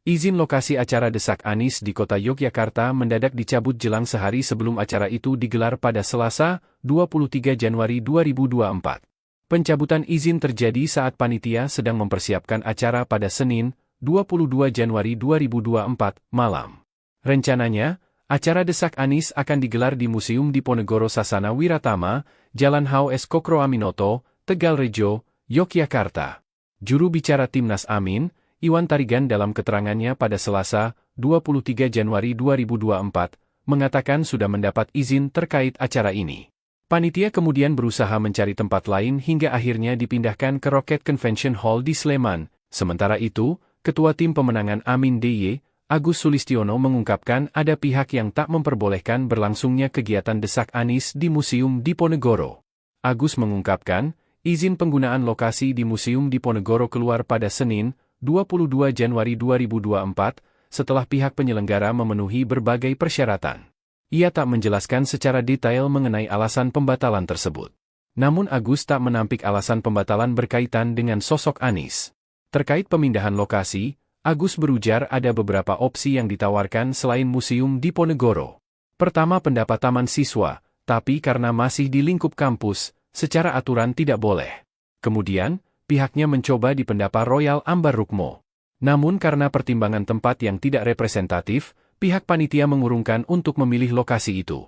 Izin lokasi acara Desak Anies di kota Yogyakarta mendadak dicabut jelang sehari sebelum acara itu digelar pada Selasa, 23 Januari 2024. Pencabutan izin terjadi saat panitia sedang mempersiapkan acara pada Senin, 22 Januari 2024, malam. Rencananya, acara Desak Anies akan digelar di Museum Diponegoro Sasana Wiratama, Jalan H.O.S. Kokroaminoto, Tegalrejo, Yogyakarta. Juru bicara Timnas Amin, Iwan Tarigan dalam keterangannya pada Selasa, 23 Januari 2024, mengatakan sudah mendapat izin terkait acara ini. Panitia kemudian berusaha mencari tempat lain hingga akhirnya dipindahkan ke Rocket Convention Hall di Sleman. Sementara itu, Ketua Tim Pemenangan Amin DY, Agus Sulistiono mengungkapkan ada pihak yang tak memperbolehkan berlangsungnya kegiatan Desak Anies di Museum Diponegoro. Agus mengungkapkan, izin penggunaan lokasi di Museum Diponegoro keluar pada Senin, 22 Januari 2024, setelah pihak penyelenggara memenuhi berbagai persyaratan. Ia tak menjelaskan secara detail mengenai alasan pembatalan tersebut. Namun Agus tak menampik alasan pembatalan berkaitan dengan sosok Anies. Terkait pemindahan lokasi, Agus berujar ada beberapa opsi yang ditawarkan selain Museum Diponegoro. Pertama, pendapat taman siswa, tapi karena masih di lingkup kampus, secara aturan tidak boleh. Kemudian, pihaknya mencoba di Pendapa Royal Ambarrukmo. Namun karena pertimbangan tempat yang tidak representatif, pihak panitia mengurungkan untuk memilih lokasi itu.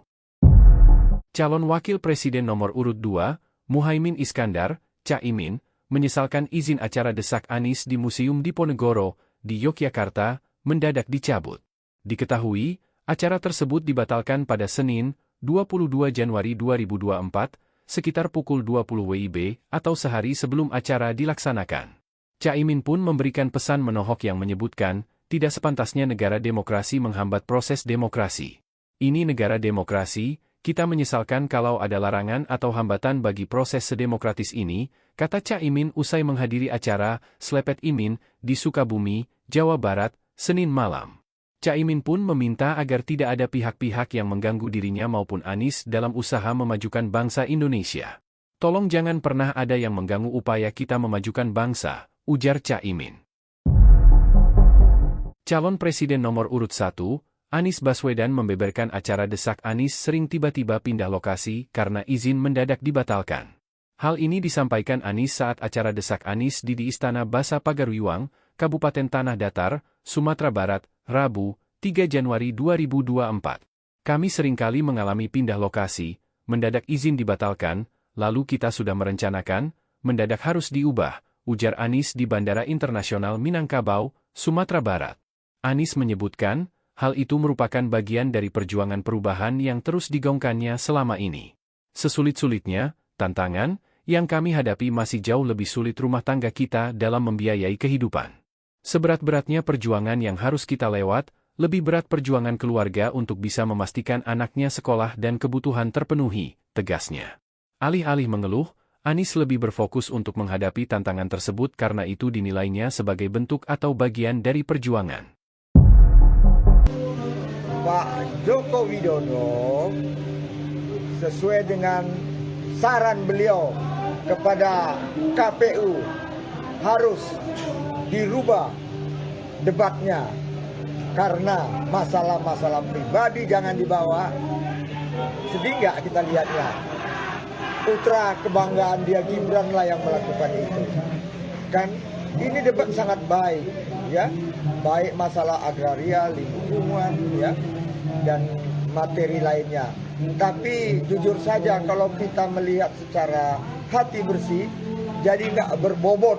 Calon Wakil Presiden nomor urut 2, Muhaimin Iskandar, Caimin, menyesalkan izin acara Desak Anies di Museum Diponegoro, di Yogyakarta, mendadak dicabut. Diketahui, acara tersebut dibatalkan pada Senin, 22 Januari 2024, sekitar pukul 20 WIB atau sehari sebelum acara dilaksanakan. Caimin pun memberikan pesan menohok yang menyebutkan, tidak sepantasnya negara demokrasi menghambat proses demokrasi. Ini negara demokrasi, kita menyesalkan kalau ada larangan atau hambatan bagi proses sedemokratis ini, kata Caimin usai menghadiri acara Slepet Imin di Sukabumi, Jawa Barat, Senin malam. Caimin pun meminta agar tidak ada pihak-pihak yang mengganggu dirinya maupun Anies dalam usaha memajukan bangsa Indonesia. Tolong jangan pernah ada yang mengganggu upaya kita memajukan bangsa, ujar Caimin. Calon Presiden nomor urut 1, Anies Baswedan membeberkan acara Desak Anies sering tiba-tiba pindah lokasi karena izin mendadak dibatalkan. Hal ini disampaikan Anies saat acara Desak Anies di Istana Basa Pagaruiwang, Kabupaten Tanah Datar, Sumatera Barat, Rabu, 3 Januari 2024. Kami seringkali mengalami pindah lokasi, mendadak izin dibatalkan, lalu kita sudah merencanakan, mendadak harus diubah, ujar Anies di Bandara Internasional Minangkabau, Sumatera Barat. Anies menyebutkan, hal itu merupakan bagian dari perjuangan perubahan yang terus digaungkannya selama ini. Sesulit-sulitnya, tantangan, yang kami hadapi masih jauh lebih sulit rumah tangga kita dalam membiayai kehidupan. Seberat-beratnya perjuangan yang harus kita lewat, lebih berat perjuangan keluarga untuk bisa memastikan anaknya sekolah dan kebutuhan terpenuhi, tegasnya. Alih-alih mengeluh, Anies lebih berfokus untuk menghadapi tantangan tersebut karena itu dinilainya sebagai bentuk atau bagian dari perjuangan. Pak Joko Widodo, sesuai dengan saran beliau kepada KPU, harus dirubah debatnya karena masalah-masalah pribadi jangan dibawa. Sedih nggak kita lihatnya, putra kebanggaan dia Gibran lah yang melakukan itu kan. Ini debat sangat baik ya, baik masalah agraria, lingkungan ya, dan materi lainnya. Tapi jujur saja kalau kita melihat secara hati bersih, jadi nggak berbobot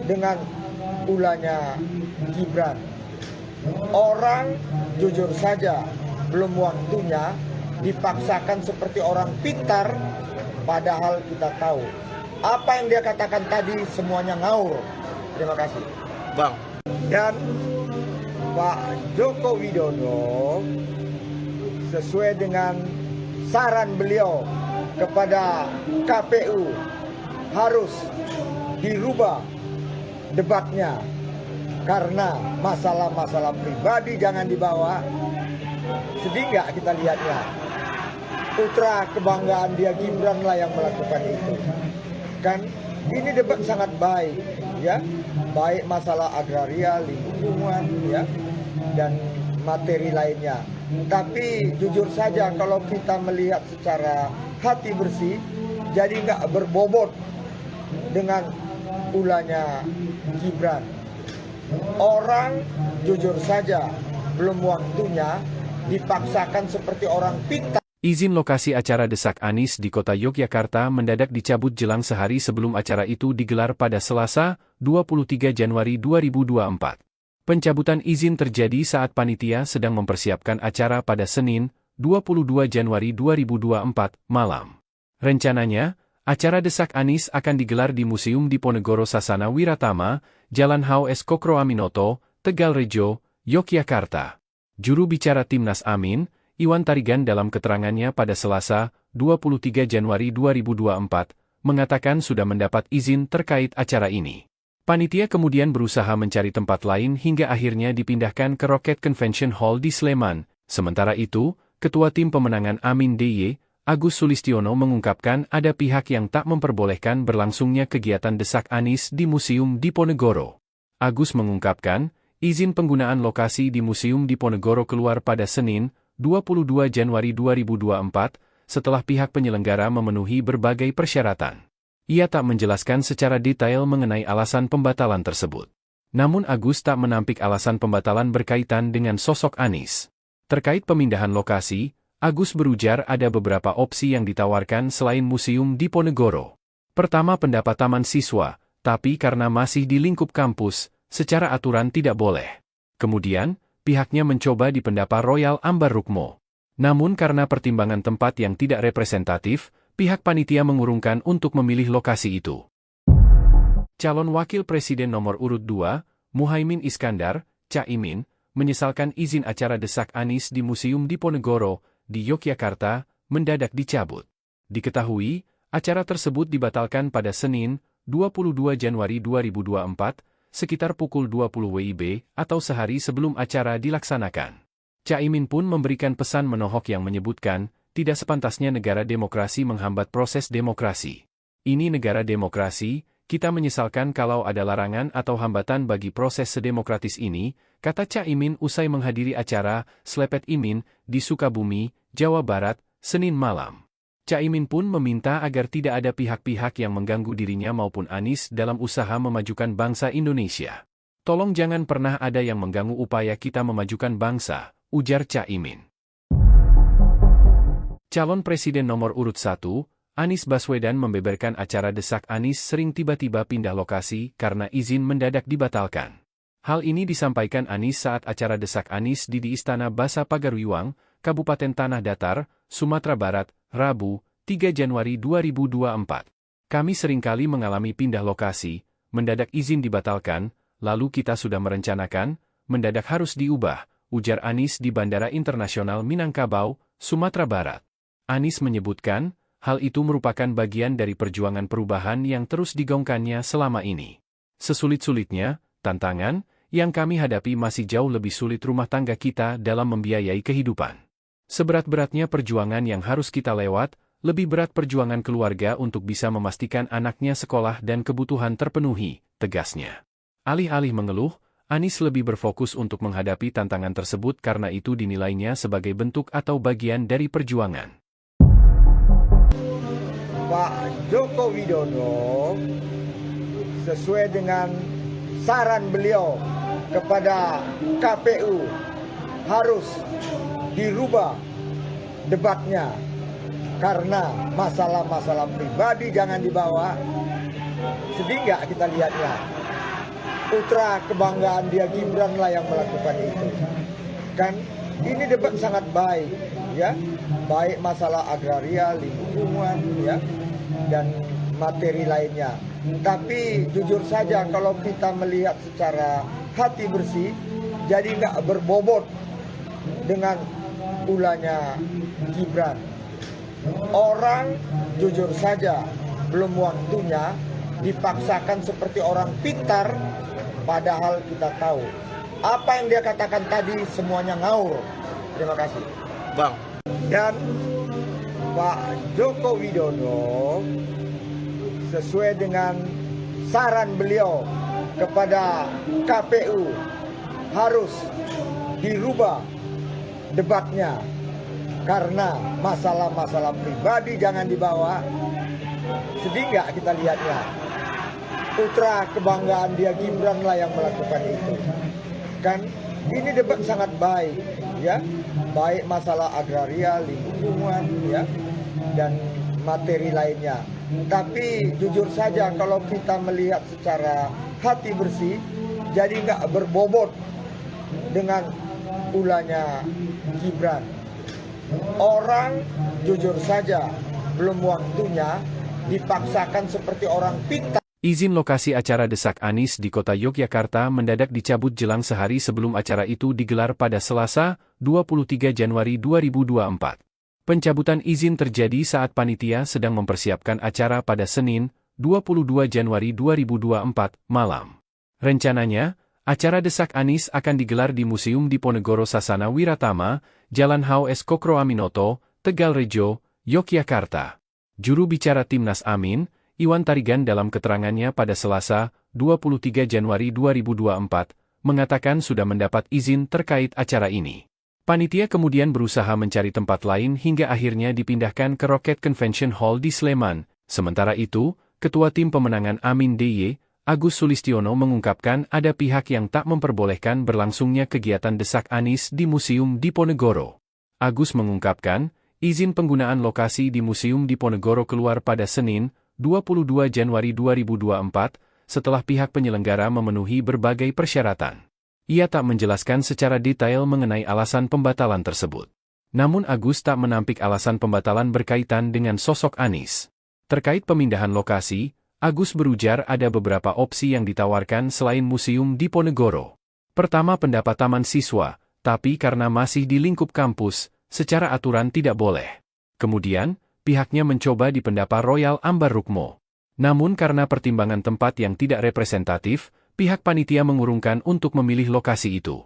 dengan ulahnya Gibran. Orang jujur saja belum waktunya dipaksakan seperti orang pintar, padahal kita tahu apa yang dia katakan tadi semuanya ngawur. Terima kasih, Bang. Dan Pak Joko Widodo, sesuai dengan saran beliau kepada KPU, harus dirubah debatnya karena masalah-masalah pribadi jangan dibawa. Sedih nggak kita lihatnya, putra kebanggaan dia Gibran lah yang melakukan itu kan. Ini debat sangat baik ya, baik masalah agraria, lingkungan, ya, dan materi lainnya. Tapi jujur saja kalau kita melihat secara hati bersih, jadi nggak berbobot dengan ulahnya Gibran. Orang jujur saja belum waktunya dipaksakan seperti orang pintar. Izin lokasi acara Desak Anies di kota Yogyakarta mendadak dicabut jelang sehari sebelum acara itu digelar pada Selasa, 23 Januari 2024. Pencabutan izin terjadi saat panitia sedang mempersiapkan acara pada Senin, 22 Januari 2024, malam. Rencananya, acara Desak Anies akan digelar di Museum Diponegoro Sasana Wiratama, Jalan H.O.S. Kokroaminoto, Tegalrejo, Yogyakarta. Juru bicara Timnas Amin, Iwan Tarigan dalam keterangannya pada Selasa, 23 Januari 2024, mengatakan sudah mendapat izin terkait acara ini. Panitia kemudian berusaha mencari tempat lain hingga akhirnya dipindahkan ke Rocket Convention Hall di Sleman. Sementara itu, Ketua Tim Pemenangan Amin DY, Agus Sulistiono mengungkapkan ada pihak yang tak memperbolehkan berlangsungnya kegiatan Desak Anies di Museum Diponegoro. Agus mengungkapkan, izin penggunaan lokasi di Museum Diponegoro keluar pada Senin, 22 Januari 2024, setelah pihak penyelenggara memenuhi berbagai persyaratan. Ia tak menjelaskan secara detail mengenai alasan pembatalan tersebut. Namun Agus tak menampik alasan pembatalan berkaitan dengan sosok Anies. Terkait pemindahan lokasi, Agus berujar ada beberapa opsi yang ditawarkan selain Museum Diponegoro. Pertama, pendapat taman siswa, tapi karena masih di lingkup kampus, secara aturan tidak boleh. Kemudian, pihaknya mencoba di Pendapa Royal Ambar Rukmo. Namun karena pertimbangan tempat yang tidak representatif, pihak panitia mengurungkan untuk memilih lokasi itu. Calon Wakil Presiden nomor urut 2, Muhaimin Iskandar, Caimin, menyesalkan izin acara Desak Anies di Museum Diponegoro, di Yogyakarta, mendadak dicabut. Diketahui, acara tersebut dibatalkan pada Senin, 22 Januari 2024, sekitar pukul 20 WIB atau sehari sebelum acara dilaksanakan. Caimin pun memberikan pesan menohok yang menyebutkan, tidak sepantasnya negara demokrasi menghambat proses demokrasi. Ini negara demokrasi, kita menyesalkan kalau ada larangan atau hambatan bagi proses sedemokratis ini, kata Caimin usai menghadiri acara Slepet Imin di Sukabumi, Jawa Barat, Senin malam. Caimin pun meminta agar tidak ada pihak-pihak yang mengganggu dirinya maupun Anies dalam usaha memajukan bangsa Indonesia. Tolong jangan pernah ada yang mengganggu upaya kita memajukan bangsa, ujar Caimin. Calon Presiden nomor urut 1, Anies Baswedan membeberkan acara Desak Anies sering tiba-tiba pindah lokasi karena izin mendadak dibatalkan. Hal ini disampaikan Anies saat acara Desak Anies di Istana Basa Pagaruiwang, Kabupaten Tanah Datar, Sumatera Barat, Rabu, 3 Januari 2024. Kami seringkali mengalami pindah lokasi, mendadak izin dibatalkan, lalu kita sudah merencanakan, mendadak harus diubah, ujar Anies di Bandara Internasional Minangkabau, Sumatera Barat. Anies menyebutkan, hal itu merupakan bagian dari perjuangan perubahan yang terus digaungkannya selama ini. Sesulit-sulitnya, tantangan, yang kami hadapi masih jauh lebih sulit rumah tangga kita dalam membiayai kehidupan. Seberat-beratnya perjuangan yang harus kita lewat, lebih berat perjuangan keluarga untuk bisa memastikan anaknya sekolah dan kebutuhan terpenuhi, tegasnya. Alih-alih mengeluh, Anies lebih berfokus untuk menghadapi tantangan tersebut karena itu dinilainya sebagai bentuk atau bagian dari perjuangan. Pak Joko Widodo sesuai dengan saran beliau kepada KPU harus dirubah debatnya karena masalah-masalah pribadi jangan dibawa. Sedih nggak kita lihatnya? Putra kebanggaan dia Gibran lah yang melakukan itu. Kan ini debat sangat baik, ya, baik masalah agraria, lingkungan, ya, dan materi lainnya. Tapi jujur saja kalau kita melihat secara hati bersih, jadi nggak berbobot dengan ulahnya Gibran. Orang jujur saja belum waktunya dipaksakan seperti orang pintar, padahal kita tahu apa yang dia katakan tadi semuanya ngaur. Terima kasih, Bang. Dan Pak Joko Widodo sesuai dengan saran beliau kepada KPU harus dirubah debatnya, karena masalah-masalah pribadi jangan dibawa. Sedih nggak kita lihatnya, putra kebanggaan dia Gibran lah yang melakukan itu. Kan ini debat sangat baik, ya, baik masalah agraria, lingkungan, ya, dan materi lainnya. Tapi jujur saja kalau kita melihat secara hati bersih, jadi nggak berbobot dengan ulahnya Gibran. Orang jujur saja belum waktunya dipaksakan seperti orang pintar. Izin lokasi acara Desak Anies di kota Yogyakarta mendadak dicabut jelang sehari sebelum acara itu digelar pada Selasa, 23 Januari 2024. Pencabutan izin terjadi saat panitia sedang mempersiapkan acara pada Senin, 22 Januari 2024, malam. Rencananya, acara Desak Anies akan digelar di Museum Diponegoro Sasana Wiratama, Jalan H.O.S. Kokroaminoto, Tegalrejo, Yogyakarta. Juru bicara Timnas Amin, Iwan Tarigan dalam keterangannya pada Selasa, 23 Januari 2024, mengatakan sudah mendapat izin terkait acara ini. Panitia kemudian berusaha mencari tempat lain hingga akhirnya dipindahkan ke Rocket Convention Hall di Sleman. Sementara itu, Ketua Tim Pemenangan Amin DY, Agus Sulistiono mengungkapkan ada pihak yang tak memperbolehkan berlangsungnya kegiatan Desak Anies di Museum Diponegoro. Agus mengungkapkan, izin penggunaan lokasi di Museum Diponegoro keluar pada Senin, 22 Januari 2024, setelah pihak penyelenggara memenuhi berbagai persyaratan. Ia tak menjelaskan secara detail mengenai alasan pembatalan tersebut. Namun Agus tak menampik alasan pembatalan berkaitan dengan sosok Anies. Terkait pemindahan lokasi, Agus berujar ada beberapa opsi yang ditawarkan selain Museum Diponegoro. Pertama, pendapat taman siswa, tapi karena masih di lingkup kampus, secara aturan tidak boleh. Kemudian, pihaknya mencoba di Pendapa Royal Ambar Rukmo. Namun karena pertimbangan tempat yang tidak representatif, pihak panitia mengurungkan untuk memilih lokasi itu.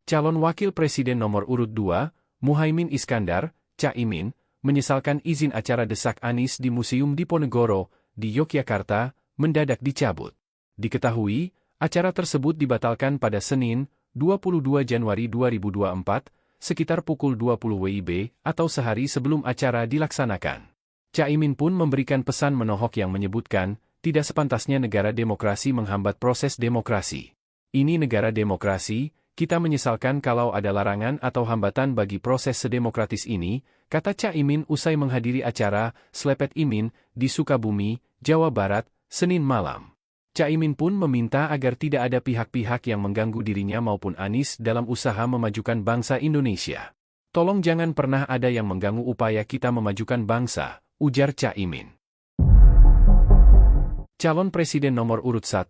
Calon Wakil Presiden nomor urut 2, Muhaimin Iskandar, Caimin, menyesalkan izin acara Desak Anies di Museum Diponegoro di Yogyakarta mendadak dicabut. Diketahui, acara tersebut dibatalkan pada Senin, 22 Januari 2024, sekitar pukul 20 WIB atau sehari sebelum acara dilaksanakan. Caimin pun memberikan pesan menohok yang menyebutkan, tidak sepantasnya negara demokrasi menghambat proses demokrasi. Ini negara demokrasi, kita menyesalkan kalau ada larangan atau hambatan bagi proses sedemokratis ini, kata Caimin usai menghadiri acara Slepet Imin di Sukabumi, Jawa Barat, Senin malam. Caimin pun meminta agar tidak ada pihak-pihak yang mengganggu dirinya maupun Anies dalam usaha memajukan bangsa Indonesia. Tolong jangan pernah ada yang mengganggu upaya kita memajukan bangsa, ujar Caimin. Calon Presiden nomor urut 1,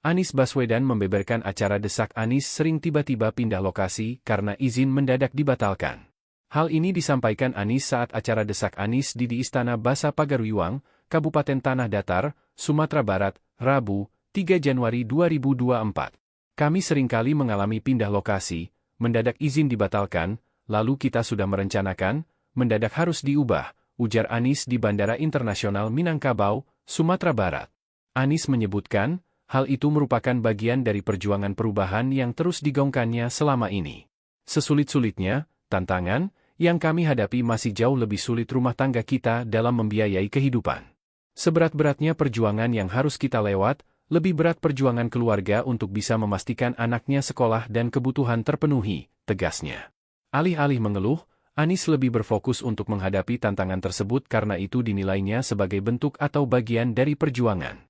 Anies Baswedan membeberkan acara Desak Anies sering tiba-tiba pindah lokasi karena izin mendadak dibatalkan. Hal ini disampaikan Anies saat acara Desak Anies di Istana Basa Pagaruiwang, Kabupaten Tanah Datar, Sumatera Barat, Rabu, 3 Januari 2024. Kami seringkali mengalami pindah lokasi, mendadak izin dibatalkan, lalu kita sudah merencanakan, mendadak harus diubah, ujar Anies di Bandara Internasional Minangkabau, Sumatera Barat. Anies menyebutkan, hal itu merupakan bagian dari perjuangan perubahan yang terus digaungkannya selama ini. Sesulit-sulitnya, tantangan yang kami hadapi masih jauh lebih sulit rumah tangga kita dalam membiayai kehidupan. Seberat-beratnya perjuangan yang harus kita lewat, lebih berat perjuangan keluarga untuk bisa memastikan anaknya sekolah dan kebutuhan terpenuhi, tegasnya. Alih-alih mengeluh, Anies lebih berfokus untuk menghadapi tantangan tersebut karena itu dinilainya sebagai bentuk atau bagian dari perjuangan.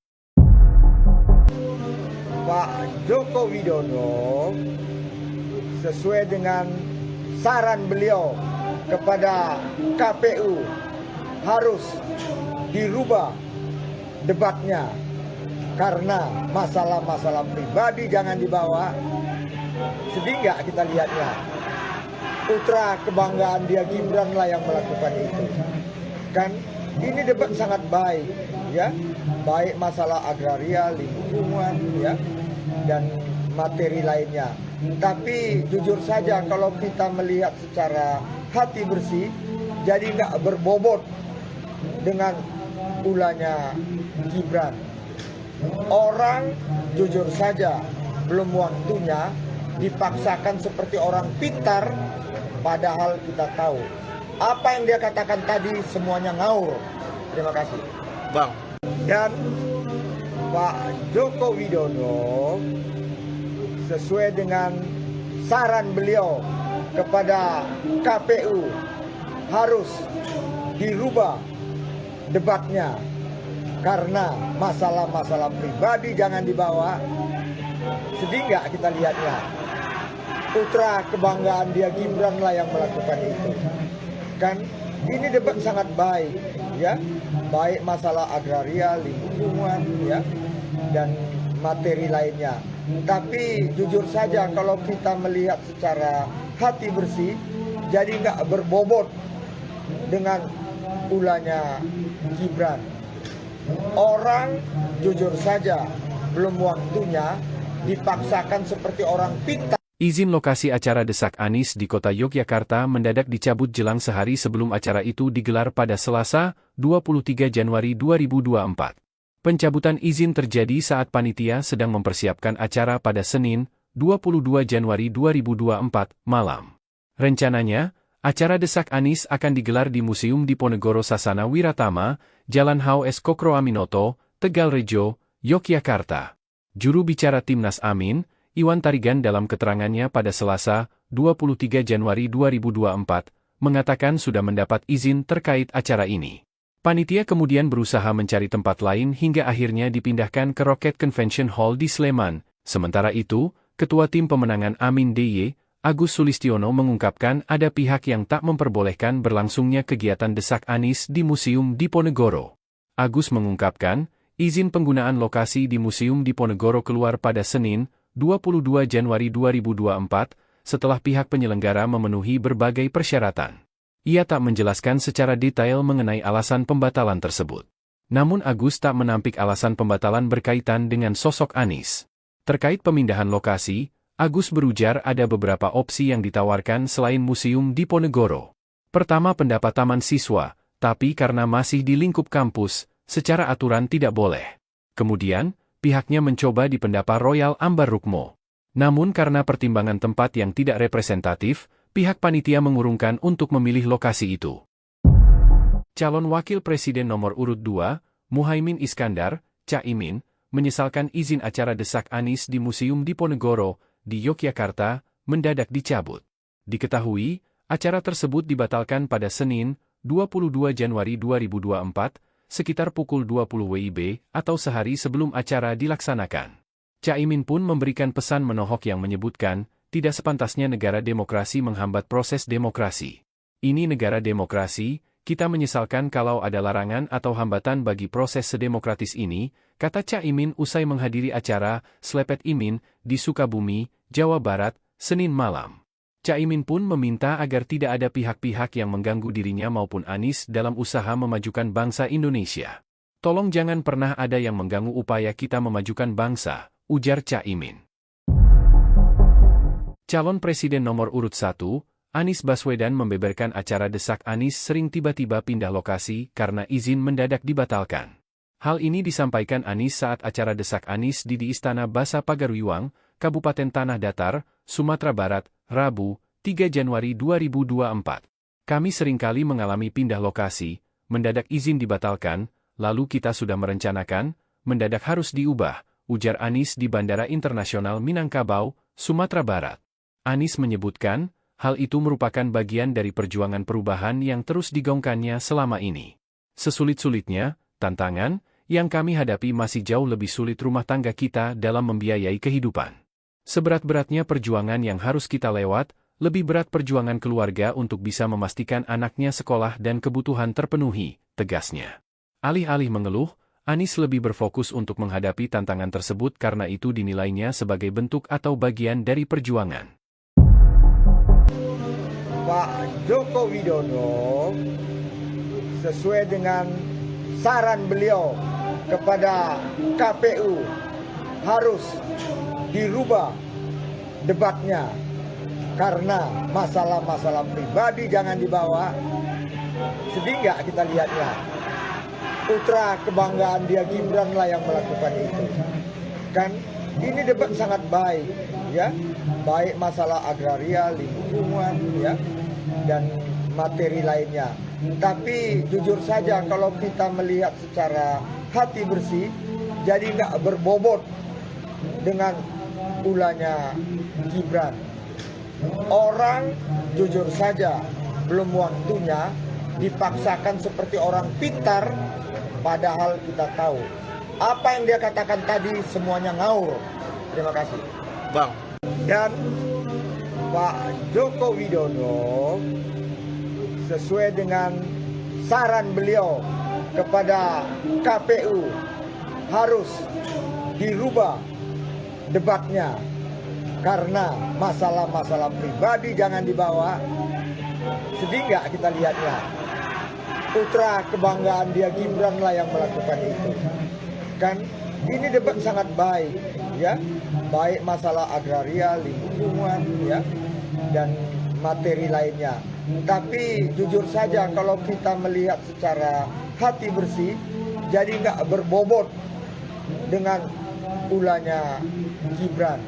Pak Joko Widodo sesuai dengan saran beliau kepada KPU harus dirubah debatnya, karena masalah-masalah pribadi jangan dibawa. Sedih nggak kita lihatnya, putra kebanggaan dia Gibran lah yang melakukan itu. Kan ini debat sangat baik, ya, baik masalah agraria, lingkungan, ya, dan materi lainnya. Tapi jujur saja kalau kita melihat secara hati bersih, jadi nggak berbobot dengan ulahnya Gibran. Orang jujur saja belum waktunya dipaksakan seperti orang pintar, padahal kita tahu apa yang dia katakan tadi semuanya ngaur. Terima kasih, Bang. dan Pak Joko Widodo sesuai dengan saran beliau kepada KPU harus dirubah debatnya karena masalah-masalah pribadi jangan dibawa. Sedih nggak kita lihatnya? Putra kebanggaan dia Gibran lah yang melakukan itu. Kan ini debat sangat baik, ya, baik masalah agraria, lingkungan, ya, dan materi lainnya. Tapi jujur saja kalau kita melihat secara hati bersih, jadi nggak berbobot dengan ulahnya Gibran. Orang jujur saja belum waktunya dipaksakan seperti orang pintar. Izin lokasi acara Desak Anies di kota Yogyakarta mendadak dicabut jelang sehari sebelum acara itu digelar pada Selasa, 23 Januari 2024. Pencabutan izin terjadi saat panitia sedang mempersiapkan acara pada Senin, 22 Januari 2024, malam. Rencananya, acara Desak Anies akan digelar di Museum Diponegoro Sasana Wiratama, Jalan H.O.S. Kokro Aminoto, Tegalrejo, Yogyakarta. Juru bicara Timnas Amin, Iwan Tarigan dalam keterangannya pada Selasa, 23 Januari 2024, mengatakan sudah mendapat izin terkait acara ini. Panitia kemudian berusaha mencari tempat lain hingga akhirnya dipindahkan ke Rocket Convention Hall di Sleman. Sementara itu, Ketua Tim Pemenangan Amin DY, Agus Sulistiono mengungkapkan ada pihak yang tak memperbolehkan berlangsungnya kegiatan Desak Anies di Museum Diponegoro. Agus mengungkapkan, izin penggunaan lokasi di Museum Diponegoro keluar pada Senin, 22 Januari 2024, setelah pihak penyelenggara memenuhi berbagai persyaratan. Ia tak menjelaskan secara detail mengenai alasan pembatalan tersebut. Namun Agus tak menampik alasan pembatalan berkaitan dengan sosok Anies. Terkait pemindahan lokasi, Agus berujar ada beberapa opsi yang ditawarkan selain Museum Diponegoro. Pertama, pendapat taman siswa, tapi karena masih di lingkup kampus, secara aturan tidak boleh. Kemudian, pihaknya mencoba di Pendapa Royal Ambar Rukmo. Namun karena pertimbangan tempat yang tidak representatif, pihak panitia mengurungkan untuk memilih lokasi itu. Calon Wakil Presiden nomor urut 2, Muhaimin Iskandar, Caimin, menyesalkan izin acara Desak Anies di Museum Diponegoro, di Yogyakarta, mendadak dicabut. Diketahui, acara tersebut dibatalkan pada Senin, 22 Januari 2024, sekitar pukul 20 WIB atau sehari sebelum acara dilaksanakan. Caimin pun memberikan pesan menohok yang menyebutkan, tidak sepantasnya negara demokrasi menghambat proses demokrasi. Ini negara demokrasi, kita menyesalkan kalau ada larangan atau hambatan bagi proses sedemokratis ini, kata Caimin usai menghadiri acara Slepet Imin di Sukabumi, Jawa Barat, Senin malam. Caimin pun meminta agar tidak ada pihak-pihak yang mengganggu dirinya maupun Anies dalam usaha memajukan bangsa Indonesia. Tolong jangan pernah ada yang mengganggu upaya kita memajukan bangsa, ujar Caimin. Calon Presiden nomor urut 1, Anies Baswedan membeberkan acara Desak Anies sering tiba-tiba pindah lokasi karena izin mendadak dibatalkan. Hal ini disampaikan Anies saat acara Desak Anies di Istana Basa Pagaruyuang, Kabupaten Tanah Datar, Sumatera Barat, Rabu, 3 Januari 2024. Kami seringkali mengalami pindah lokasi, mendadak izin dibatalkan, lalu kita sudah merencanakan, mendadak harus diubah, ujar Anies di Bandara Internasional Minangkabau, Sumatera Barat. Anies menyebutkan, hal itu merupakan bagian dari perjuangan perubahan yang terus digaungkannya selama ini. Sesulit-sulitnya, tantangan, yang kami hadapi masih jauh lebih sulit rumah tangga kita dalam membiayai kehidupan. Seberat-beratnya perjuangan yang harus kita lewat, lebih berat perjuangan keluarga untuk bisa memastikan anaknya sekolah dan kebutuhan terpenuhi, tegasnya. Alih-alih mengeluh, Anies lebih berfokus untuk menghadapi tantangan tersebut karena itu dinilainya sebagai bentuk atau bagian dari perjuangan. Pak Joko Widodo sesuai dengan saran beliau kepada KPU harus dirubah debatnya karena masalah-masalah pribadi jangan dibawa. Sedih nggak kita lihatnya? putra kebanggaan dia Gibran lah yang melakukan itu. Kan ini debat sangat baik, ya, baik masalah agraria, lingkungan, ya, dan materi lainnya. Tapi jujur saja kalau kita melihat secara hati bersih, jadi nggak berbobot dengan ulahnya Gibran. Orang jujur saja belum waktunya dipaksakan seperti orang pintar, padahal kita tahu apa yang dia katakan tadi semuanya ngaur. Terima kasih, Bang. Dan Pak Joko Widodo sesuai dengan saran beliau kepada KPU harus dirubah debatnya karena masalah-masalah pribadi jangan dibawa. Sedih nggak kita lihatnya, putra kebanggaan dia Gibran lah yang melakukan itu. Kan ini debat sangat baik, ya, baik masalah agraria, lingkungan, ya, dan materi lainnya. Tapi jujur saja kalau kita melihat secara hati bersih, jadi nggak berbobot dengan ulahnya Gibran.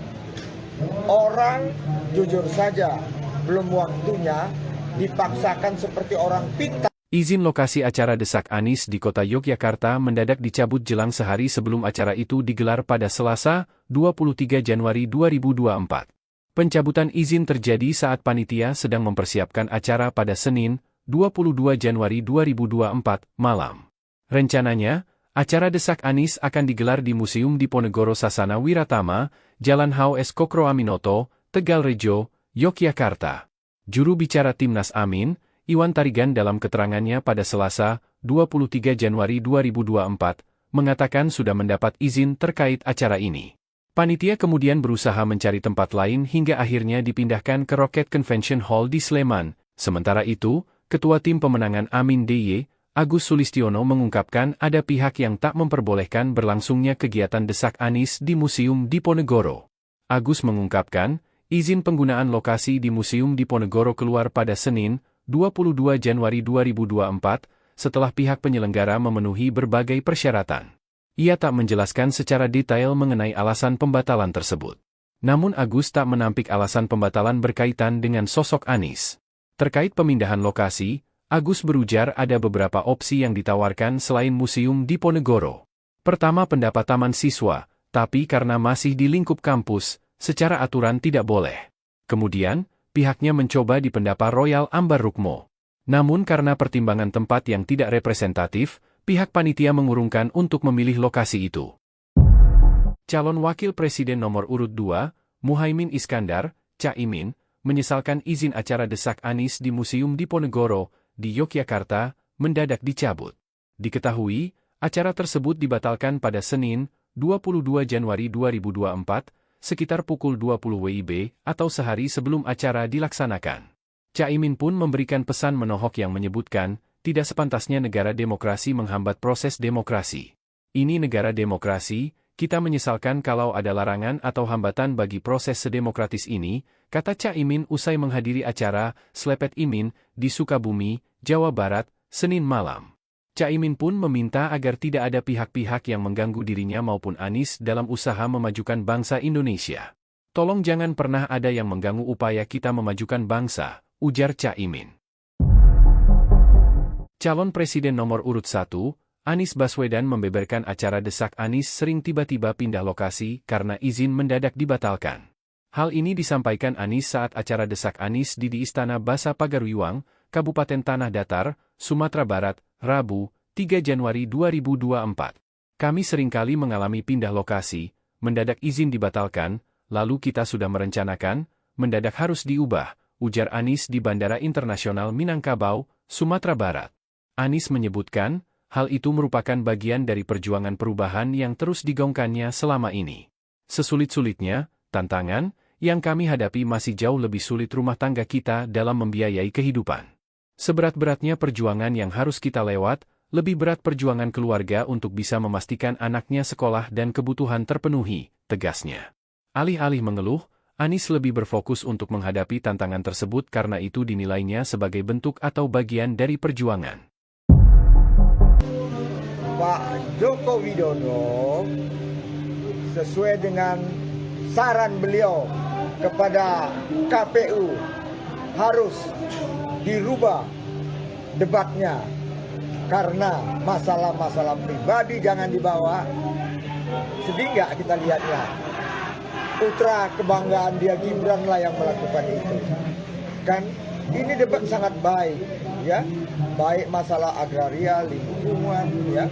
Orang jujur saja belum waktunya dipaksakan seperti orang pintar. Izin lokasi acara Desak Anies di kota Yogyakarta mendadak dicabut jelang sehari sebelum acara itu digelar pada Selasa, 23 Januari 2024. Pencabutan izin terjadi saat panitia sedang mempersiapkan acara pada Senin, 22 Januari 2024, malam. Rencananya, acara Desak Anies akan digelar di Museum Diponegoro Sasana Wiratama, Jalan H.O.S. Kokro Aminoto, Tegalrejo, Yogyakarta. Juru bicara Timnas Amin, Iwan Tarigan dalam keterangannya pada Selasa, 23 Januari 2024, mengatakan sudah mendapat izin terkait acara ini. Panitia kemudian berusaha mencari tempat lain hingga akhirnya dipindahkan ke Rocket Convention Hall di Sleman. Sementara itu, Ketua Tim Pemenangan Amin DY, Agus Sulistiono mengungkapkan ada pihak yang tak memperbolehkan berlangsungnya kegiatan Desak Anies di Museum Diponegoro. Agus mengungkapkan, izin penggunaan lokasi di Museum Diponegoro keluar pada Senin, 22 Januari 2024, setelah pihak penyelenggara memenuhi berbagai persyaratan. Ia tak menjelaskan secara detail mengenai alasan pembatalan tersebut. Namun Agus tak menampik alasan pembatalan berkaitan dengan sosok Anies. Terkait pemindahan lokasi, Agus berujar ada beberapa opsi yang ditawarkan selain Museum Diponegoro. Pertama, pendapat taman siswa, tapi karena masih di lingkup kampus, secara aturan tidak boleh. Kemudian, pihaknya mencoba di Pendapa Royal Ambarrukmo. Namun karena pertimbangan tempat yang tidak representatif, pihak panitia mengurungkan untuk memilih lokasi itu. Calon Wakil Presiden nomor urut 2, Muhaimin Iskandar, Caimin, menyesalkan izin acara Desak Anies di Museum Diponegoro, di Yogyakarta, mendadak dicabut. Diketahui, acara tersebut dibatalkan pada Senin, 22 Januari 2024, sekitar pukul 20 WIB atau sehari sebelum acara dilaksanakan. Caimin pun memberikan pesan menohok yang menyebutkan, tidak sepantasnya negara demokrasi menghambat proses demokrasi. Ini negara demokrasi, kita menyesalkan kalau ada larangan atau hambatan bagi proses sedemokratis ini, kata Caimin usai menghadiri acara Slepet Imin di Sukabumi, Jawa Barat, Senin malam. Caimin pun meminta agar tidak ada pihak-pihak yang mengganggu dirinya maupun Anies dalam usaha memajukan bangsa Indonesia. Tolong jangan pernah ada yang mengganggu upaya kita memajukan bangsa, ujar Caimin. Calon Presiden nomor urut 1, Anies Baswedan membeberkan acara Desak Anies sering tiba-tiba pindah lokasi karena izin mendadak dibatalkan. Hal ini disampaikan Anies saat acara Desak Anies di Istana Basa Pagaruiwang, Kabupaten Tanah Datar, Sumatera Barat, Rabu, 3 Januari 2024. Kami seringkali mengalami pindah lokasi, mendadak izin dibatalkan, lalu kita sudah merencanakan, mendadak harus diubah, ujar Anies di Bandara Internasional Minangkabau, Sumatera Barat. Anies menyebutkan, hal itu merupakan bagian dari perjuangan perubahan yang terus digaungkannya selama ini. Sesulit-sulitnya, tantangan, yang kami hadapi masih jauh lebih sulit rumah tangga kita dalam membiayai kehidupan. Seberat-beratnya perjuangan yang harus kita lewat, lebih berat perjuangan keluarga untuk bisa memastikan anaknya sekolah dan kebutuhan terpenuhi, tegasnya. Alih-alih mengeluh, Anies lebih berfokus untuk menghadapi tantangan tersebut karena itu dinilainya sebagai bentuk atau bagian dari perjuangan. Pak Joko Widodo sesuai dengan saran beliau kepada KPU harus dirubah debatnya karena masalah-masalah pribadi jangan dibawa. Sedih nggak kita lihatnya? Putra kebanggaan dia Gibran lah yang melakukan itu. Kan ini debat sangat baik, ya, baik masalah agraria, lingkungan, ya,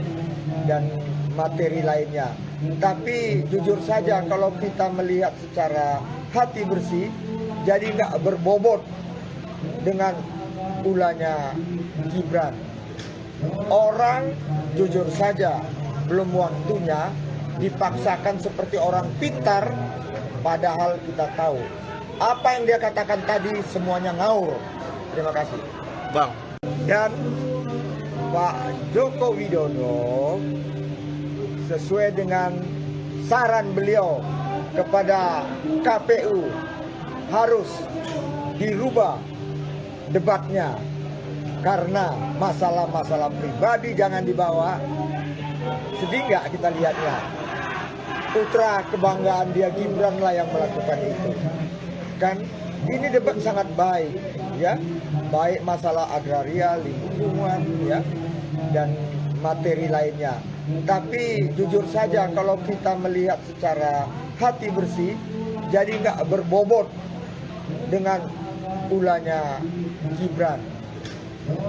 dan materi lainnya. Tapi jujur saja kalau kita melihat secara hati bersih, jadi nggak berbobot dengan ulahnya Gibran. Orang jujur saja belum waktunya dipaksakan seperti orang pintar, padahal kita tahu apa yang dia katakan tadi semuanya ngaur. Terima kasih, Bang. dan Pak Joko Widodo sesuai dengan saran beliau kepada KPU harus dirubah debatnya karena masalah-masalah pribadi jangan dibawa. Sedih nggak kita lihatnya? Putra kebanggaan dia Gibran lah yang melakukan itu. Kan ini debat sangat baik, ya, baik masalah agraria, lingkungan, ya, dan materi lainnya. Tapi jujur saja kalau kita melihat secara hati bersih, jadi nggak berbobot dengan ulahnya Gibran.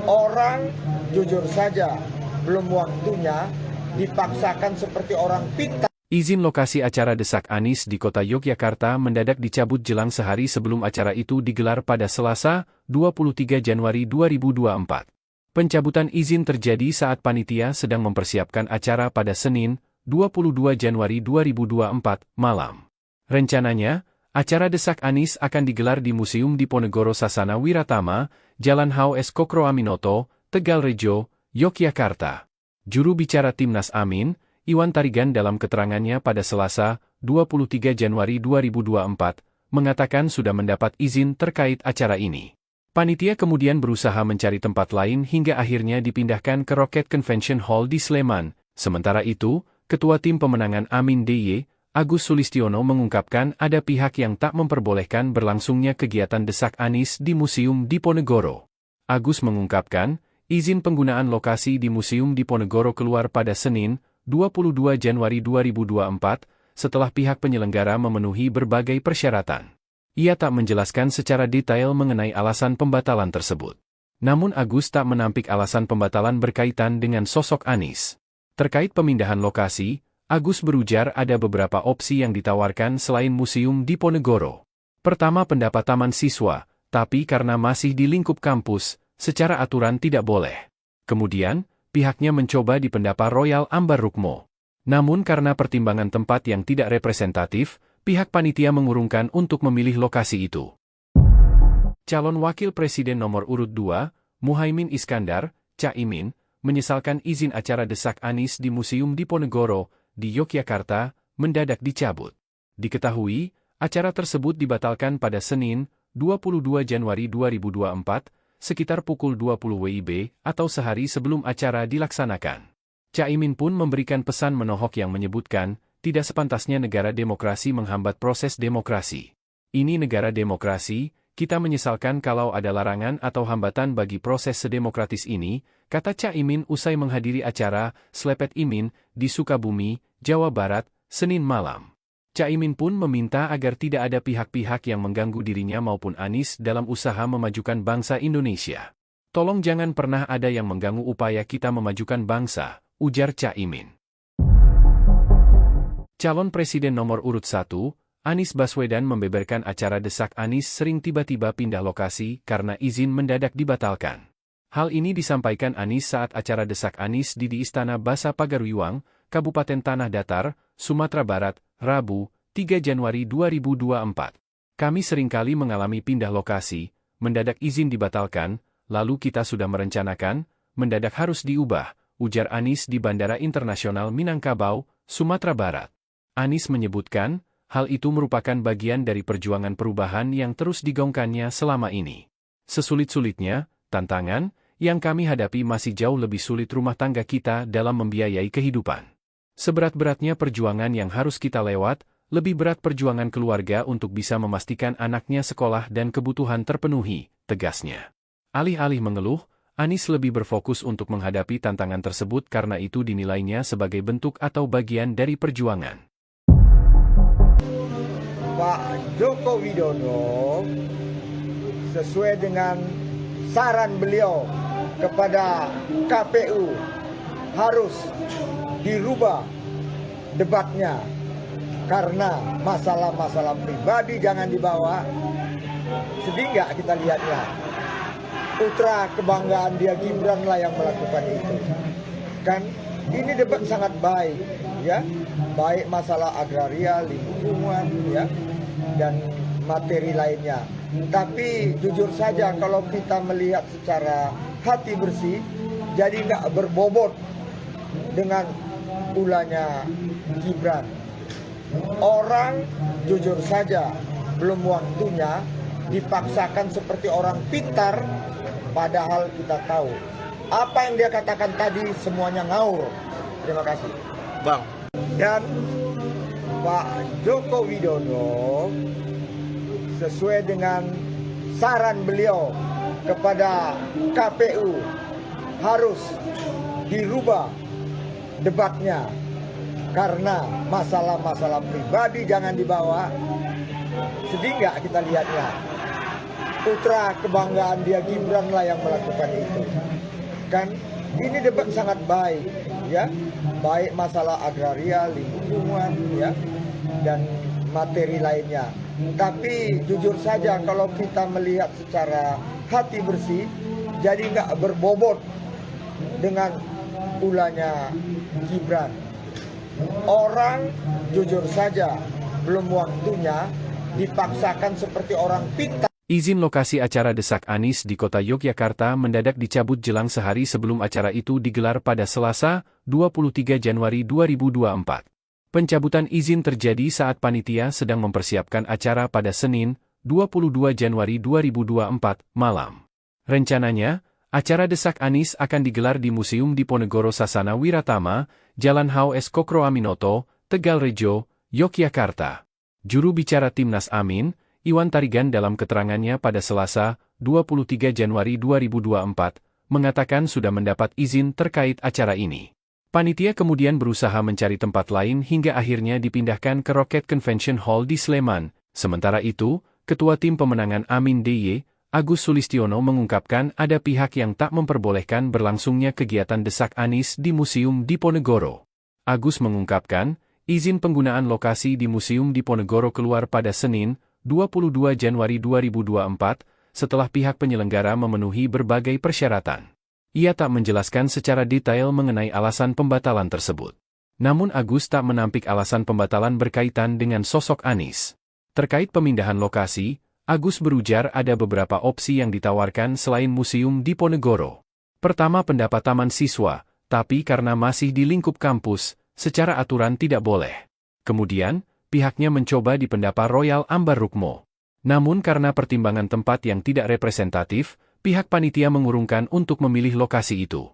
Orang jujur saja belum waktunya dipaksakan seperti orang pintar. Izin lokasi acara Desak Anies di kota Yogyakarta mendadak dicabut jelang sehari sebelum acara itu digelar pada Selasa, 23 Januari 2024. Pencabutan izin terjadi saat panitia sedang mempersiapkan acara pada Senin, 22 Januari 2024, malam. Rencananya, acara Desak Anies akan digelar di Museum Diponegoro Sasana Wiratama, Jalan H.O.S. Kokroaminoto, Tegalrejo, Yogyakarta. Juru bicara Timnas Amin, Iwan Tarigan dalam keterangannya pada Selasa, 23 Januari 2024, mengatakan sudah mendapat izin terkait acara ini. Panitia kemudian berusaha mencari tempat lain hingga akhirnya dipindahkan ke Rocket Convention Hall di Sleman. Sementara itu, Ketua Tim Pemenangan Amin DY, Agus Sulistiono mengungkapkan ada pihak yang tak memperbolehkan berlangsungnya kegiatan Desak Anies di Museum Diponegoro. Agus mengungkapkan, izin penggunaan lokasi di Museum Diponegoro keluar pada Senin, 22 Januari 2024, setelah pihak penyelenggara memenuhi berbagai persyaratan. Ia tak menjelaskan secara detail mengenai alasan pembatalan tersebut. Namun Agus tak menampik alasan pembatalan berkaitan dengan sosok Anies. Terkait pemindahan lokasi, Agus berujar ada beberapa opsi yang ditawarkan selain Museum Diponegoro. Pertama, pendapat taman siswa, tapi karena masih di lingkup kampus, secara aturan tidak boleh. Kemudian, pihaknya mencoba di Pendapa Royal Ambarrukmo. Namun karena pertimbangan tempat yang tidak representatif, pihak panitia mengurungkan untuk memilih lokasi itu. Calon Wakil Presiden nomor urut 2, Muhaimin Iskandar, Caimin, menyesalkan izin acara Desak Anies di Museum Diponegoro, di Yogyakarta, mendadak dicabut. Diketahui, acara tersebut dibatalkan pada Senin, 22 Januari 2024, sekitar pukul 20 WIB atau sehari sebelum acara dilaksanakan. Caimin pun memberikan pesan menohok yang menyebutkan, tidak sepantasnya negara demokrasi menghambat proses demokrasi. Ini negara demokrasi, kita menyesalkan kalau ada larangan atau hambatan bagi proses sedemokratis ini, kata Caimin usai menghadiri acara Slepet Imin di Sukabumi, Jawa Barat, Senin malam. Caimin pun meminta agar tidak ada pihak-pihak yang mengganggu dirinya maupun Anies dalam usaha memajukan bangsa Indonesia. Tolong jangan pernah ada yang mengganggu upaya kita memajukan bangsa, ujar Caimin. Calon Presiden nomor urut 1, Anies Baswedan membeberkan acara Desak Anies sering tiba-tiba pindah lokasi karena izin mendadak dibatalkan. Hal ini disampaikan Anies saat acara Desak Anies di Istana Basa Pagaruiwang, Kabupaten Tanah Datar, Sumatera Barat, Rabu, 3 Januari 2024. Kami seringkali mengalami pindah lokasi, mendadak izin dibatalkan, lalu kita sudah merencanakan, mendadak harus diubah, ujar Anies di Bandara Internasional Minangkabau, Sumatera Barat. Anies menyebutkan, hal itu merupakan bagian dari perjuangan perubahan yang terus digaungkannya selama ini. Sesulit-sulitnya, tantangan, Yang kami hadapi masih jauh lebih sulit rumah tangga kita dalam membiayai kehidupan. Seberat-beratnya perjuangan yang harus kita lewat, lebih berat perjuangan keluarga untuk bisa memastikan anaknya sekolah dan kebutuhan terpenuhi, tegasnya. Alih-alih mengeluh, Anies lebih berfokus untuk menghadapi tantangan tersebut karena itu dinilainya sebagai bentuk atau bagian dari perjuangan. Pak Joko Widodo sesuai dengan saran beliau kepada KPU harus dirubah debatnya karena masalah-masalah pribadi jangan dibawa. Sedih nggak kita lihatnya? Putra kebanggaan dia Gibran lah yang melakukan itu. Kan ini debat sangat baik, ya, baik masalah agraria, lingkungan, ya, dan materi lainnya. Tapi jujur saja kalau kita melihat secara hati bersih, jadi nggak berbobot dengan ulahnya Gibran. Orang jujur saja belum waktunya dipaksakan seperti orang pintar, padahal kita tahu apa yang dia katakan tadi semuanya ngawur. Terima kasih, Bang. Dan Pak Joko Widodo sesuai dengan saran beliau kepada KPU harus dirubah debatnya karena masalah-masalah pribadi jangan dibawa. Sedih nggak kita lihatnya? Putra kebanggaan dia Gibran lah yang melakukan itu. Kan ini debat sangat baik, ya, baik masalah agraria, lingkungan, ya, dan materi lainnya. Tapi jujur saja kalau kita melihat secara hati bersih, jadi nggak berbobot dengan ulahnya Gibran. Orang jujur saja belum waktunya dipaksakan seperti orang pintar. Izin lokasi acara desak Anies di kota Yogyakarta mendadak dicabut jelang sehari sebelum acara itu digelar pada Selasa, 23 Januari 2024. Pencabutan izin terjadi saat panitia sedang mempersiapkan acara pada Senin, 22 Januari 2024, malam. Rencananya, acara desak Anies akan digelar di Museum Diponegoro Sasana Wiratama, Jalan H.O.S. Kokroaminoto, Tegalrejo, Yogyakarta. Juru bicara Timnas Amin, Iwan Tarigan dalam keterangannya pada Selasa, 23 Januari 2024, mengatakan sudah mendapat izin terkait acara ini. Panitia kemudian berusaha mencari tempat lain hingga akhirnya dipindahkan ke Rocket Convention Hall di Sleman. Sementara itu, Ketua Tim Pemenangan Amin DY, Agus Sulistiono mengungkapkan ada pihak yang tak memperbolehkan berlangsungnya kegiatan desak Anies di Museum Diponegoro. Agus mengungkapkan, izin penggunaan lokasi di Museum Diponegoro keluar pada Senin, 22 Januari 2024, setelah pihak penyelenggara memenuhi berbagai persyaratan. Ia tak menjelaskan secara detail mengenai alasan pembatalan tersebut. Namun Agus tak menampik alasan pembatalan berkaitan dengan sosok Anies. Terkait pemindahan lokasi, Agus berujar ada beberapa opsi yang ditawarkan selain Museum Diponegoro. Pertama, pendapat taman siswa, tapi karena masih di lingkup kampus, secara aturan tidak boleh. Kemudian, pihaknya mencoba di Pendapa Royal Ambarrukmo. Namun karena pertimbangan tempat yang tidak representatif, pihak panitia mengurungkan untuk memilih lokasi itu.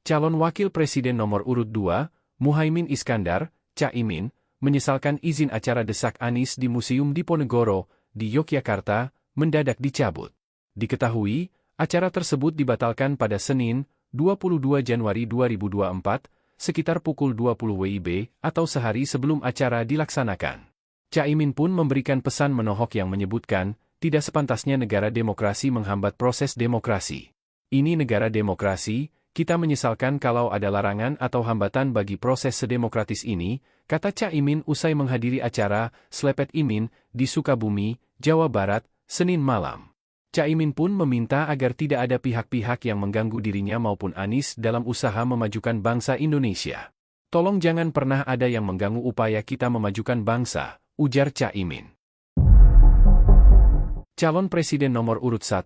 Calon Wakil Presiden nomor urut 2, Muhaimin Iskandar, Caimin, menyesalkan izin acara desak Anies di Museum Diponegoro, di Yogyakarta, mendadak dicabut. Diketahui, acara tersebut dibatalkan pada Senin, 22 Januari 2024, sekitar pukul 20 WIB atau sehari sebelum acara dilaksanakan. Caimin pun memberikan pesan menohok yang menyebutkan, tidak sepantasnya negara demokrasi menghambat proses demokrasi. Ini negara demokrasi, kita menyesalkan kalau ada larangan atau hambatan bagi proses sedemokratis ini, kata Caimin usai menghadiri acara Slepet Imin di Sukabumi, Jawa Barat, Senin malam. Caimin pun meminta agar tidak ada pihak-pihak yang mengganggu dirinya maupun Anies dalam usaha memajukan bangsa Indonesia. Tolong jangan pernah ada yang mengganggu upaya kita memajukan bangsa, ujar Caimin. Calon Presiden nomor urut 1,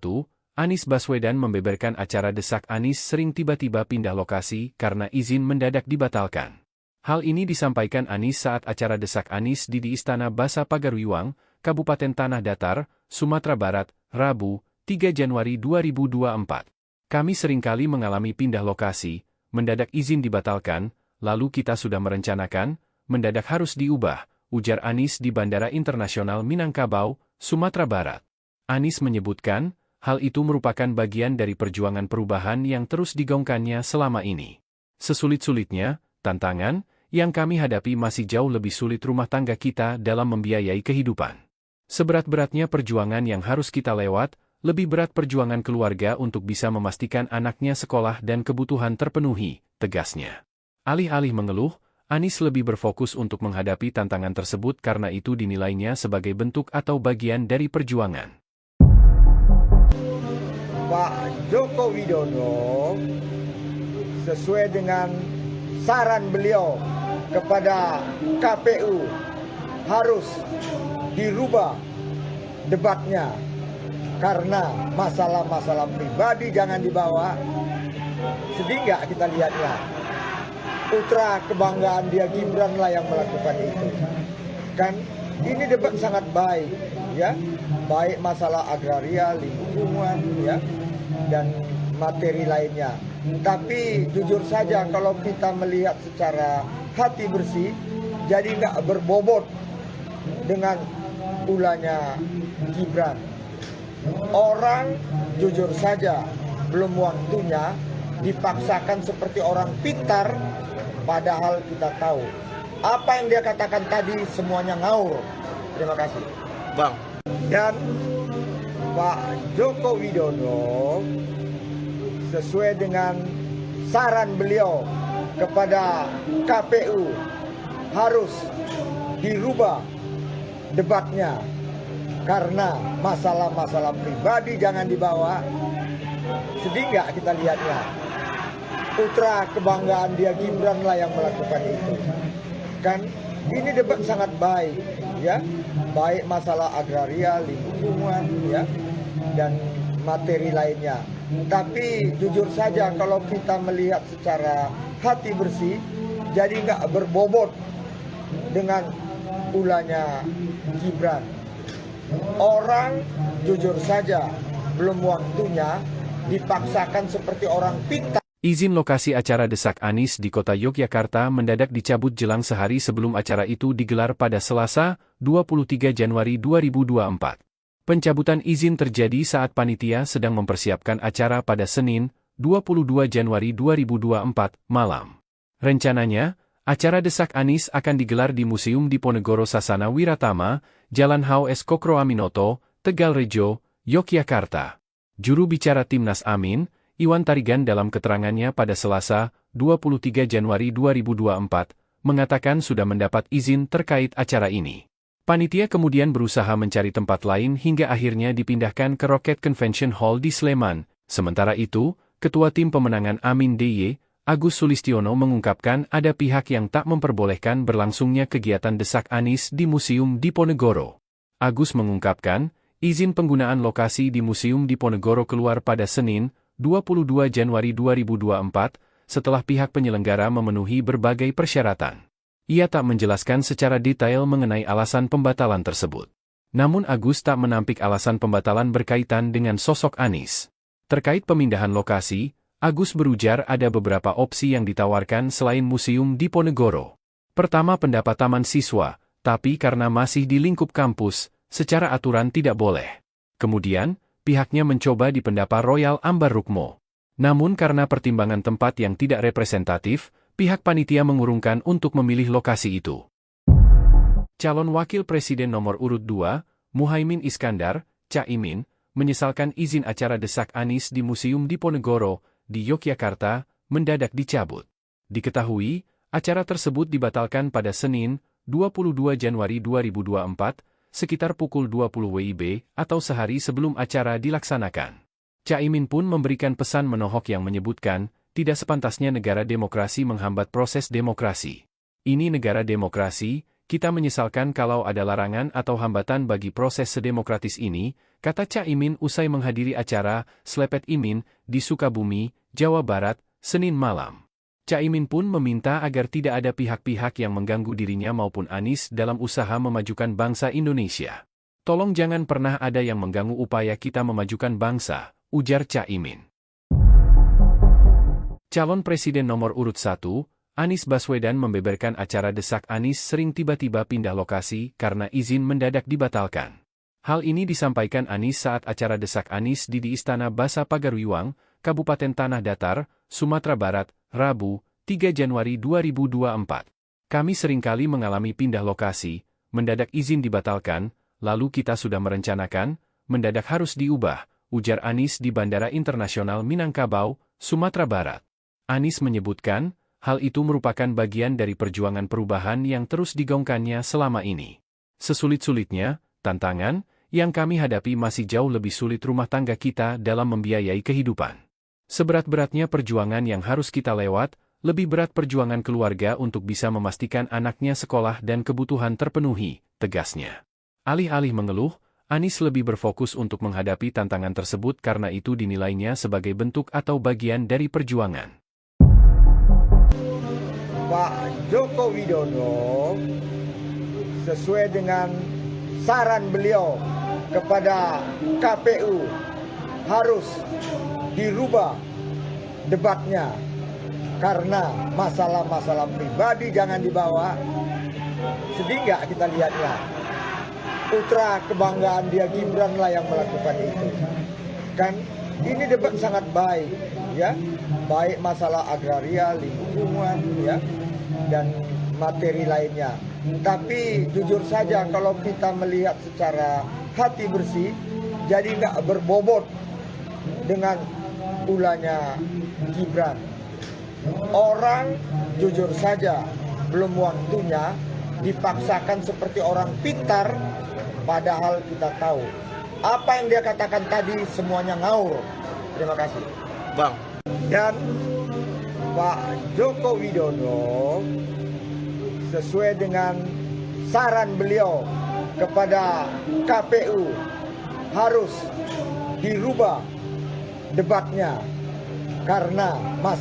Anies Baswedan membeberkan acara desak Anies sering tiba-tiba pindah lokasi karena izin mendadak dibatalkan. Hal ini disampaikan Anies saat acara desak Anies di Istana Basa Pagaruiwang, Kabupaten Tanah Datar, Sumatera Barat, Rabu, 3 Januari 2024. Kami seringkali mengalami pindah lokasi, mendadak izin dibatalkan, lalu kita sudah merencanakan, mendadak harus diubah, ujar Anies di Bandara Internasional Minangkabau, Sumatera Barat. Anies menyebutkan, hal itu merupakan bagian dari perjuangan perubahan yang terus digaungkannya selama ini. Sesulit-sulitnya, tantangan yang kami hadapi masih jauh lebih sulit rumah tangga kita dalam membiayai kehidupan. Seberat-beratnya perjuangan yang harus kita lewat, lebih berat perjuangan keluarga untuk bisa memastikan anaknya sekolah dan kebutuhan terpenuhi, tegasnya. Alih-alih mengeluh, Anies lebih berfokus untuk menghadapi tantangan tersebut karena itu dinilainya sebagai bentuk atau bagian dari perjuangan. Pak Joko Widodo sesuai dengan saran beliau kepada KPU harus dirubah debatnya karena masalah-masalah pribadi jangan dibawa. Sedih nggak kita lihatnya? Putra kebanggaan dia Gibran lah yang melakukan itu. Kan ini debat sangat baik, ya, baik masalah agraria, lingkungan, ya, dan materi lainnya. Tapi jujur saja kalau kita melihat secara hati bersih, jadi nggak berbobot dengan ulahnya Gibran. Orang jujur saja belum waktunya dipaksakan seperti orang pintar, padahal kita tahu apa yang dia katakan tadi semuanya ngawur. Terima kasih, Bang. Dan Pak Joko Widodo sesuai dengan saran beliau kepada KPU harus dirubah debatnya karena masalah-masalah pribadi jangan dibawa. Sedih nggak kita lihatnya? Putra kebanggaan dia Gibran lah yang melakukan itu. Kan ini debat sangat baik, ya, baik masalah agraria, lingkungan, ya, dan materi lainnya. Tapi jujur saja kalau kita melihat secara hati bersih, jadi nggak berbobot dengan ulahnya Gibran. Orang jujur saja belum waktunya dipaksakan seperti orang pintar. Izin lokasi acara Desak Anies di Kota Yogyakarta mendadak dicabut jelang sehari sebelum acara itu digelar pada Selasa, 23 Januari 2024. Pencabutan izin terjadi saat panitia sedang mempersiapkan acara pada Senin, 22 Januari 2024, malam. Rencananya, acara Desak Anies akan digelar di Museum Diponegoro Sasana Wiratama, Jalan H.O.S. Kokroaminoto, Tegalrejo, Yogyakarta. Juru bicara Timnas Amin, Iwan Tarigan dalam keterangannya pada Selasa, 23 Januari 2024, mengatakan sudah mendapat izin terkait acara ini. Panitia kemudian berusaha mencari tempat lain hingga akhirnya dipindahkan ke Rocket Convention Hall di Sleman. Sementara itu, Ketua Tim Pemenangan Amin DY, Agus Sulistiono mengungkapkan ada pihak yang tak memperbolehkan berlangsungnya kegiatan Desak Anies di Museum Diponegoro. Agus mengungkapkan, izin penggunaan lokasi di Museum Diponegoro keluar pada Senin, 22 Januari 2024, setelah pihak penyelenggara memenuhi berbagai persyaratan. Ia tak menjelaskan secara detail mengenai alasan pembatalan tersebut. Namun Agus tak menampik alasan pembatalan berkaitan dengan sosok Anies. Terkait pemindahan lokasi, Agus berujar ada beberapa opsi yang ditawarkan selain Museum Diponegoro. Pertama, pendapat taman siswa, tapi karena masih di lingkup kampus, secara aturan tidak boleh. Kemudian, pihaknya mencoba di Pendapa Royal Ambar Rukmo. Namun karena pertimbangan tempat yang tidak representatif, pihak panitia mengurungkan untuk memilih lokasi itu. Calon Wakil Presiden nomor urut 2, Muhaimin Iskandar, Caimin, menyesalkan izin acara Desak Anies di Museum Diponegoro, di Yogyakarta, mendadak dicabut. Diketahui, acara tersebut dibatalkan pada Senin, 22 Januari 2024, sekitar pukul 20 WIB atau sehari sebelum acara dilaksanakan. Caimin pun memberikan pesan menohok yang menyebutkan, tidak sepantasnya negara demokrasi menghambat proses demokrasi. Ini negara demokrasi, kita menyesalkan kalau ada larangan atau hambatan bagi proses sedemokratis ini, kata Caimin usai menghadiri acara Slepet Imin di Sukabumi, Jawa Barat, Senin malam. Caimin pun meminta agar tidak ada pihak-pihak yang mengganggu dirinya maupun Anies dalam usaha memajukan bangsa Indonesia. Tolong jangan pernah ada yang mengganggu upaya kita memajukan bangsa, ujar Caimin. Calon Presiden nomor urut 1, Anies Baswedan membeberkan acara Desak Anies sering tiba-tiba pindah lokasi karena izin mendadak dibatalkan. Hal ini disampaikan Anies saat acara Desak Anies di Istana Basa Pagaruiwang, Kabupaten Tanah Datar, Sumatera Barat, Rabu, 3 Januari 2024. Kami seringkali mengalami pindah lokasi, mendadak izin dibatalkan, lalu kita sudah merencanakan, mendadak harus diubah, ujar Anies di Bandara Internasional Minangkabau, Sumatera Barat. Anies menyebutkan, hal itu merupakan bagian dari perjuangan perubahan yang terus digaungkannya selama ini. Sesulit-sulitnya, tantangan yang kami hadapi masih jauh lebih sulit rumah tangga kita dalam membiayai kehidupan. Seberat-beratnya perjuangan yang harus kita lewat, lebih berat perjuangan keluarga untuk bisa memastikan anaknya sekolah dan kebutuhan terpenuhi, tegasnya. Alih-alih mengeluh, Anies lebih berfokus untuk menghadapi tantangan tersebut karena itu dinilainya sebagai bentuk atau bagian dari perjuangan. Pak Joko Widodo sesuai dengan saran beliau kepada KPU harus dirubah debatnya karena masalah-masalah pribadi jangan dibawa. Sedih nggak kita lihatnya? Putra kebanggaan dia Gibran lah yang melakukan itu. Kan ini debat sangat baik, ya, baik masalah agraria, lingkungan, ya, dan materi lainnya. Tapi jujur saja kalau kita melihat secara hati bersih, jadi nggak berbobot dengan ulahnya Gibran. Orang jujur saja belum waktunya dipaksakan seperti orang pintar, padahal kita tahu apa yang dia katakan tadi semuanya ngawur. Terima kasih, Bang. Dan Pak Joko Widodo sesuai dengan saran beliau kepada KPU harus dirubah debatnya karena